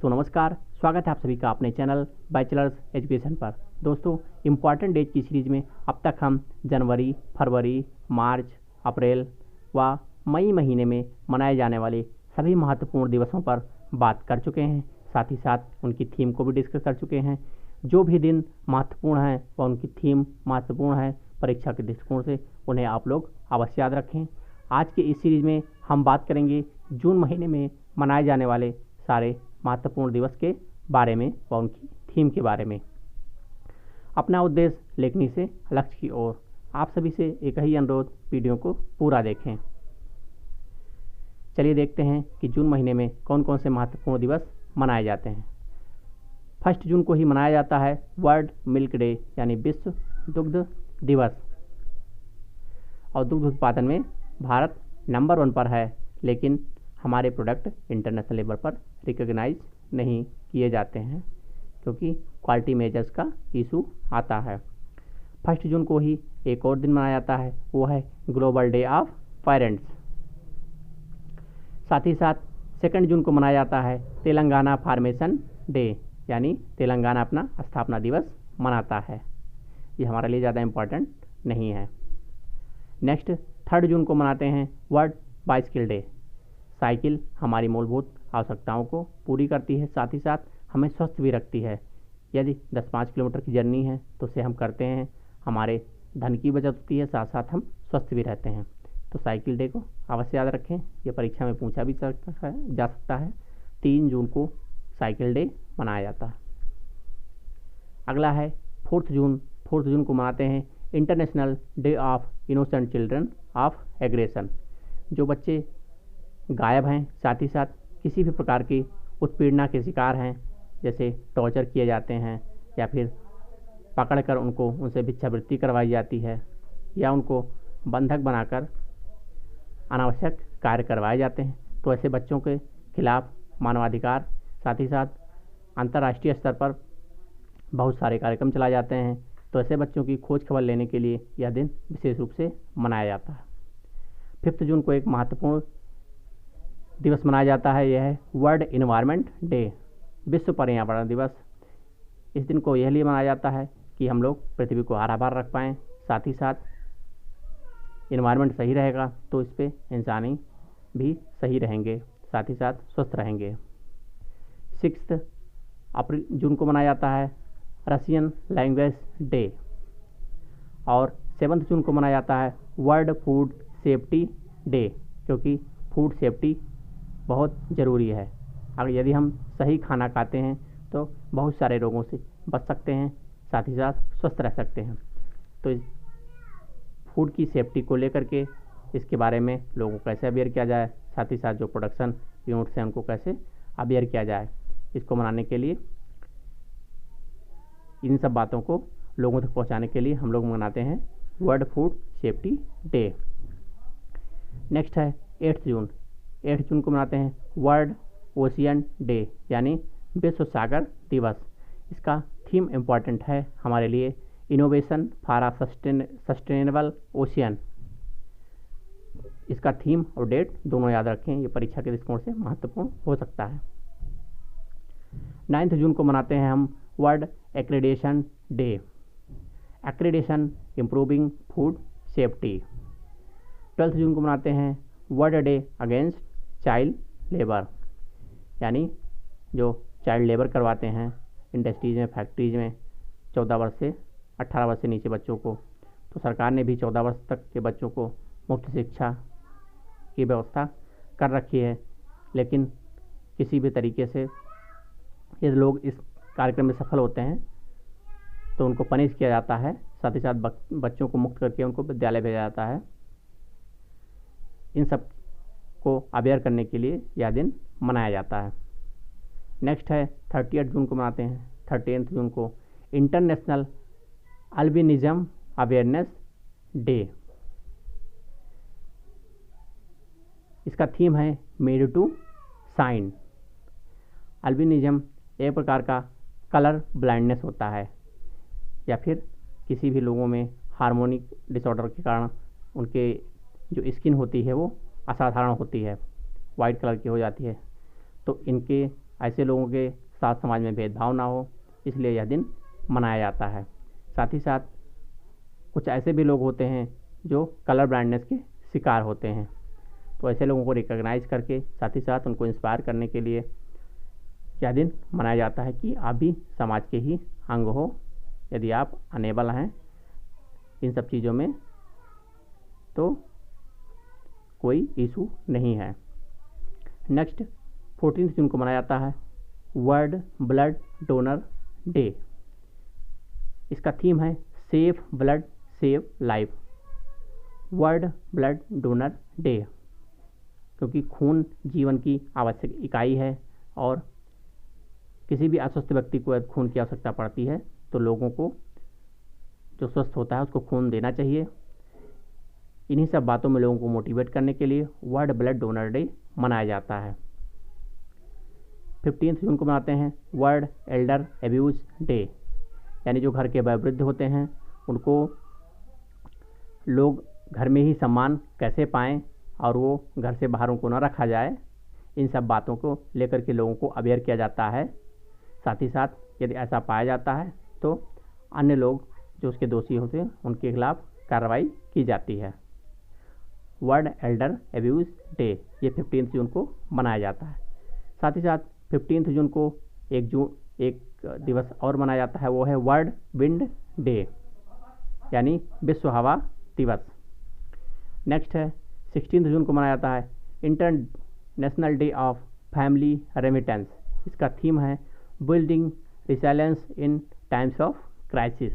दोस्तों नमस्कार, स्वागत है आप सभी का अपने चैनल बैचलर्स एजुकेशन पर। दोस्तों इम्पॉर्टेंट डेट की सीरीज में अब तक हम जनवरी, फरवरी, मार्च, अप्रैल व मई महीने में मनाए जाने वाले सभी महत्वपूर्ण दिवसों पर बात कर चुके हैं। साथ ही साथ उनकी थीम को भी डिस्कस कर चुके हैं। जो भी दिन महत्वपूर्ण है व उनकी थीम महत्वपूर्ण है परीक्षा के दृष्टिकोण से, उन्हें आप लोग अवश्य याद रखें। आज के इस सीरीज में हम बात करेंगे जून महीने में मनाए जाने वाले सारे महत्वपूर्ण दिवस के बारे में व उनकी थीम के बारे में। अपना उद्देश्य लेखनी से लक्ष्य की ओर, आप सभी से एक ही अनुरोध, वीडियो को पूरा देखें। चलिए देखते हैं कि जून महीने में कौन कौन से महत्वपूर्ण दिवस मनाए जाते हैं। 1 जून को ही मनाया जाता है वर्ल्ड मिल्क डे यानी विश्व दुग्ध दिवस। और दुग्ध उत्पादन में भारत नंबर 1 पर है, लेकिन हमारे प्रोडक्ट इंटरनेशनल लेवल पर रिकॉग्नाइज नहीं किए जाते हैं क्योंकि क्वालिटी मेजर्स का इशू आता है। 1 जून को ही एक और दिन मनाया जाता है, वो है ग्लोबल डे ऑफ पेरेंट्स। साथ ही साथ 2 जून को मनाया जाता है तेलंगाना फॉर्मेशन डे, यानी तेलंगाना अपना स्थापना दिवस मनाता है। ये हमारे लिए ज़्यादा इम्पोर्टेंट नहीं है। नेक्स्ट 3 जून को मनाते हैं वर्ल्ड बाइसिकल डे। साइकिल हमारी मूलभूत आवश्यकताओं को पूरी करती है, साथ ही साथ हमें स्वस्थ भी रखती है। यदि 10-5 किलोमीटर की जर्नी है तो उसे हम करते हैं, हमारे धन की बचत होती है, साथ साथ हम स्वस्थ भी रहते हैं। तो साइकिल डे को अवश्य याद रखें, ये परीक्षा में पूछा भी जा सकता है। 3 जून को साइकिल डे मनाया जाता है। अगला है 4 जून। 4 जून को मनाते हैं international day of innocent children of aggression. जो बच्चे गायब हैं, साथ ही साथ किसी भी प्रकार की उत्पीड़ना के शिकार हैं, जैसे टॉर्चर किए जाते हैं या फिर पकड़कर उनसे भिक्षावृत्ति करवाई जाती है या उनको बंधक बनाकर अनावश्यक कार्य करवाए जाते हैं, तो ऐसे बच्चों के खिलाफ मानवाधिकार, साथ ही साथ अंतर्राष्ट्रीय स्तर पर बहुत सारे कार्यक्रम चलाए जाते हैं। तो ऐसे बच्चों की खोज खबर लेने के लिए यह दिन विशेष रूप से मनाया जाता है। 5 जून को एक महत्वपूर्ण दिवस मनाया जाता है, यह है वर्ल्ड इन्वायरमेंट डे, विश्व पर्यावरण दिवस। इस दिन को यह लिए मनाया जाता है कि हम लोग पृथ्वी को हरा भरा रख पाएँ, साथ ही साथ इन्वायरमेंट सही रहेगा तो इस पर इंसानी भी सही रहेंगे, साथ ही साथ स्वस्थ रहेंगे। 6 जून को मनाया जाता है रशियन लैंग्वेज डे। और 7 जून को मनाया जाता है वर्ल्ड फूड सेफ्टी डे, क्योंकि फूड सेफ्टी बहुत ज़रूरी है। अगर यदि हम सही खाना खाते हैं तो बहुत सारे रोगों से बच सकते हैं, साथ ही साथ स्वस्थ रह सकते हैं। तो इस फूड की सेफ्टी को लेकर के इसके बारे में लोगों को कैसे अवेयर किया जाए, साथ ही साथ जो प्रोडक्शन यूनिट्स हैं उनको कैसे अवेयर किया जाए, इसको मनाने के लिए, इन सब बातों को लोगों तक पहुंचाने के लिए हम लोग मनाते हैं world food safety day. Next है 8 जून। 8 जून को मनाते हैं वर्ल्ड ओशियन डे, यानी विश्व सागर दिवस। इसका थीम इम्पॉर्टेंट है हमारे लिए, innovation for a sustainable ocean. इसका थीम और डेट दोनों याद रखें, ये परीक्षा के दृष्टिकोण से महत्वपूर्ण हो सकता है। 9 जून को मनाते हैं हम world accreditation day. Accreditation improving food safety. 12 जून को मनाते हैं world day against child labour, यानी जो चाइल्ड लेबर करवाते हैं इंडस्ट्रीज में, फैक्ट्रीज में 14 वर्ष से 18 वर्ष से नीचे बच्चों को, तो सरकार ने भी 14 वर्ष तक के बच्चों को मुफ्त शिक्षा की व्यवस्था कर रखी है। लेकिन किसी भी तरीके से यदि लोग इस कार्यक्रम में सफल होते हैं तो उनको पनिश किया जाता है, साथ ही साथ बच्चों को मुक्त करके उनको विद्यालय भेजा जाता है। इन सब को अवेयर करने के लिए यह दिन मनाया जाता है। नेक्स्ट है 30 जून को मनाते हैं। 30 जून को इंटरनेशनल अल्बिनिज्म अवेयरनेस डे। इसका थीम है मेड टू शाइन। अल्बिनिज्म एक प्रकार का कलर ब्लाइंडनेस होता है या फिर किसी भी लोगों में हार्मोनिक डिसऑर्डर के कारण उनके जो स्किन होती है वो असाधारण होती है, वाइट कलर की हो जाती है। तो इनके ऐसे लोगों के साथ समाज में भेदभाव ना हो, इसलिए यह दिन मनाया जाता है। साथ ही साथ कुछ ऐसे भी लोग होते हैं जो कलर ब्लाइंडनेस के शिकार होते हैं, तो ऐसे लोगों को रिकॉग्नाइज करके साथ ही साथ उनको इंस्पायर करने के लिए यह दिन मनाया जाता है कि आप भी समाज के ही अंग हो। यदि आप अनेबल हैं इन सब चीज़ों में तो कोई इशू नहीं है। नेक्स्ट 14 जून को मनाया जाता है वर्ल्ड ब्लड डोनर डे। इसका थीम है save blood save life. World blood donor day, क्योंकि खून जीवन की आवश्यक इकाई है और किसी भी अस्वस्थ व्यक्ति को यदि खून की आवश्यकता पड़ती है तो लोगों को जो स्वस्थ होता है उसको खून देना चाहिए। इन्हीं सब बातों में लोगों को मोटिवेट करने के लिए वर्ल्ड ब्लड डोनर डे मनाया जाता है। 15 जून को मनाते हैं वर्ल्ड एल्डर एब्यूज डे, यानी जो घर के वयोवृद्ध होते हैं उनको लोग घर में ही सम्मान कैसे पाएँ और वो घर से बाहर उनको न रखा जाए, इन सब बातों को लेकर के लोगों को अवेयर किया जाता है। साथ ही साथ यदि ऐसा पाया जाता है तो अन्य लोग जो उसके दोषी होते हैं उनके खिलाफ कार्रवाई की जाती है। वर्ल्ड एल्डर एब्यूज डे ये 15 जून को मनाया जाता है। साथ ही साथ 15 जून को एक दिवस और मनाया जाता है, वो है वर्ल्ड विंड डे, यानी विश्व हवा दिवस। नेक्स्ट है 16 जून को मनाया जाता है international day of family remittance. इसका थीम है building resilience in times of crisis.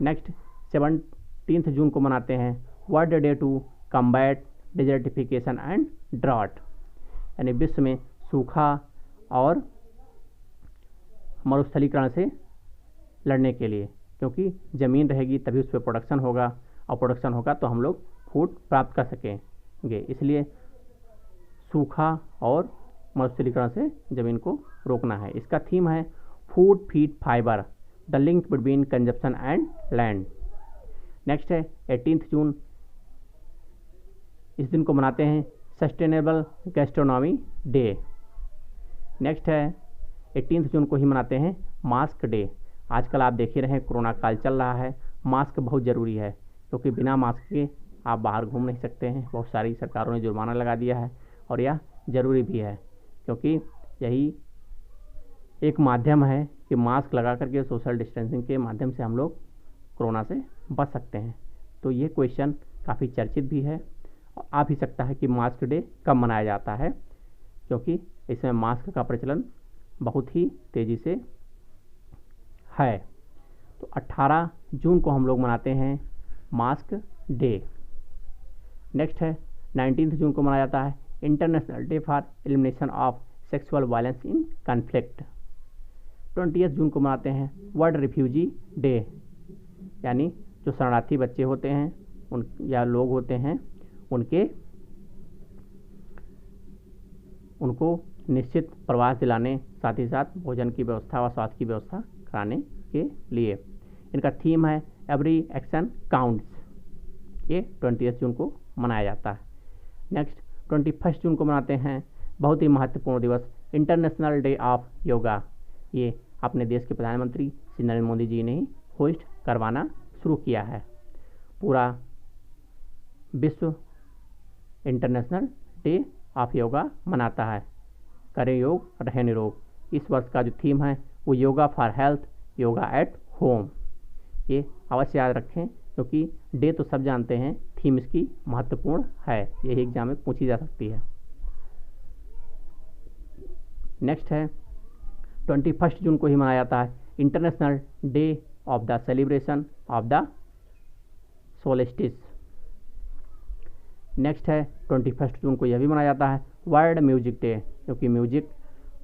Next 17 जून को मनाते हैं world day to combat desertification and drought, यानी विश्व में सूखा और मरुस्थलीकरण से लड़ने के लिए, क्योंकि ज़मीन रहेगी तभी उस पर प्रोडक्शन होगा और प्रोडक्शन होगा तो हम लोग फूड प्राप्त कर सकेंगे। इसलिए सूखा और मरुस्थलीकरण से ज़मीन को रोकना है। इसका थीम है food feed fibre the link between consumption and land. Next है 18 जून, इस दिन को मनाते हैं सस्टेनेबल गैस्ट्रोनॉमी डे। नेक्स्ट है 18 जून को ही मनाते हैं मास्क डे। आजकल आप देख ही रहे हैं कोरोना काल चल रहा है, मास्क बहुत ज़रूरी है, क्योंकि बिना मास्क के आप बाहर घूम नहीं सकते हैं। बहुत सारी सरकारों ने जुर्माना लगा दिया है और यह ज़रूरी भी है, क्योंकि यही एक माध्यम है कि मास्क लगा करके सोशल डिस्टेंसिंग के माध्यम से हम लोग कोरोना से बच सकते हैं। तो ये क्वेश्चन काफ़ी चर्चित भी है और आ भी सकता है कि मास्क डे कब मनाया जाता है, क्योंकि इसमें मास्क का प्रचलन बहुत ही तेज़ी से है। तो 18 जून को हम लोग मनाते हैं मास्क डे। नेक्स्ट है 19 जून को मनाया जाता है international day for elimination of sexual violence in conflict. 20 जून को मनाते हैं वर्ल्ड रिफ्यूजी डे, यानी जो शरणार्थी बच्चे होते हैं उन या लोग होते हैं उनको निश्चित प्रवास दिलाने, साथ ही साथ भोजन की व्यवस्था व स्वास्थ्य की व्यवस्था कराने के लिए। इनका थीम है एवरी एक्शन काउंट्स। ये 20 जून को मनाया जाता है। नेक्स्ट 21 जून को मनाते हैं बहुत ही महत्वपूर्ण दिवस इंटरनेशनल डे ऑफ योगा। ये अपने देश के प्रधानमंत्री श्री नरेंद्र मोदी जी ने ही होस्ट करवाना शुरू किया है। पूरा विश्व इंटरनेशनल डे ऑफ योगा मनाता है। करें योग रहें निरोग। इस वर्ष का जो थीम है वो yoga for health, yoga at home. ये अवश्य याद रखें, क्योंकि डे तो सब जानते हैं, थीम इसकी महत्वपूर्ण है, यही एग्जाम में पूछी जा सकती है। नेक्स्ट है 21 जून को ही मनाया जाता है international day of the celebration of the solstice. Next है 21 जून को यह भी मनाया जाता है वर्ल्ड म्यूजिक डे, क्योंकि म्यूजिक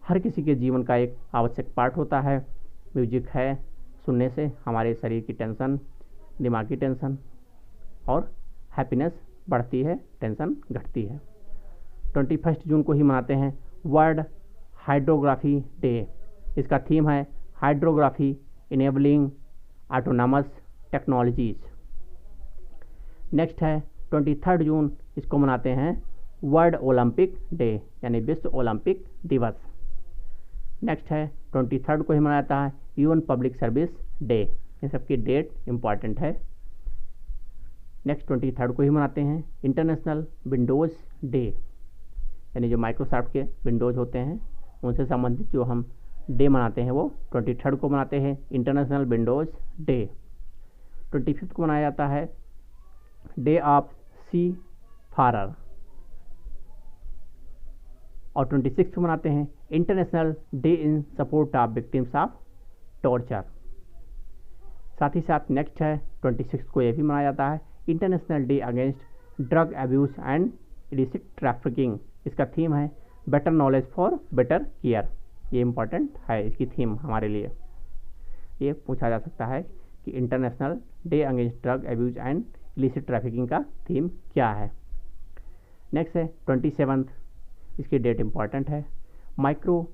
हर किसी के जीवन का एक आवश्यक पार्ट होता है। म्यूजिक है सुनने से हमारे शरीर की टेंशन, दिमागी टेंशन और हैप्पीनेस बढ़ती है, टेंशन घटती है। 21 जून को ही मनाते हैं वर्ल्ड हाइड्रोग्राफी डे। इसका थीम है hydrography enabling autonomous technologies. Next है 23 जून, इसको मनाते हैं वर्ल्ड ओलंपिक डे, यानी विश्व ओलंपिक दिवस। नेक्स्ट है 23rd को ही मनाया जाता है यूएन पब्लिक सर्विस डे। इन सबकी डेट इम्पॉर्टेंट है। नेक्स्ट 23rd को ही मनाते हैं इंटरनेशनल विंडोज़ डे, यानी जो माइक्रोसॉफ्ट के विंडोज़ होते हैं उनसे संबंधित जो हम डे मनाते हैं वो 23rd को मनाते हैं इंटरनेशनल विंडोज़ डे। 25th को मनाया जाता है डे ऑफ सी फारर, और 26th को मनाते हैं international day in support of victims of torture. साथ ही साथ नेक्स्ट है 26 को यह भी मनाया जाता है international day against drug abuse and illicit trafficking. इसका थीम है better knowledge for better care. ये इम्पॉर्टेंट है, इसकी थीम हमारे लिए। ये पूछा जा सकता है कि international day against drug abuse and illicit trafficking का थीम क्या है। नेक्स्ट है 27th, इसकी डेट इम्पॉर्टेंट है micro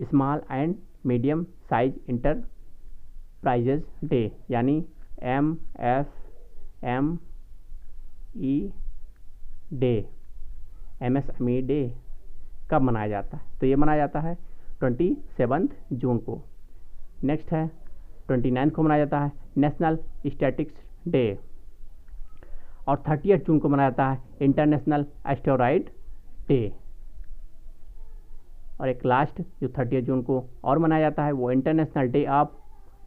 small and medium size enterprises day, यानी MSME डे। MSME डे कब मनाया जाता है? तो ये मनाया जाता है 27 जून को। नेक्स्ट है 29 को मनाया जाता है नेशनल स्टैटिक्स डे, और 30 जून को मनाया जाता है इंटरनेशनल एस्टेरॉयड डे। और एक लास्ट जो 30 जून को और मनाया जाता है वो इंटरनेशनल डे ऑफ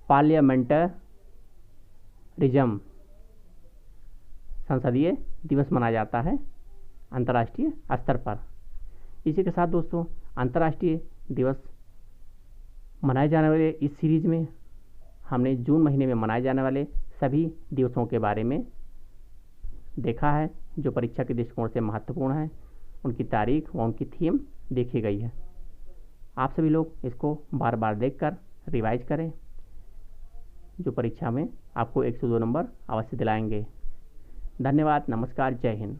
पार्लियामेंटरिज्म, संसदीय दिवस मनाया जाता है अंतर्राष्ट्रीय स्तर पर। इसी के साथ दोस्तों अंतर्राष्ट्रीय दिवस मनाए जाने वाले इस सीरीज में हमने जून महीने में मनाए जाने वाले सभी दिवसों के बारे में देखा है जो परीक्षा के दृष्टिकोण से महत्वपूर्ण है। उनकी तारीख व उनकी थीम देखी गई है। आप सभी लोग इसको बार बार देखकर रिवाइज करें, जो परीक्षा में आपको 102 नंबर अवश्य दिलाएंगे। धन्यवाद, नमस्कार, जय हिंद।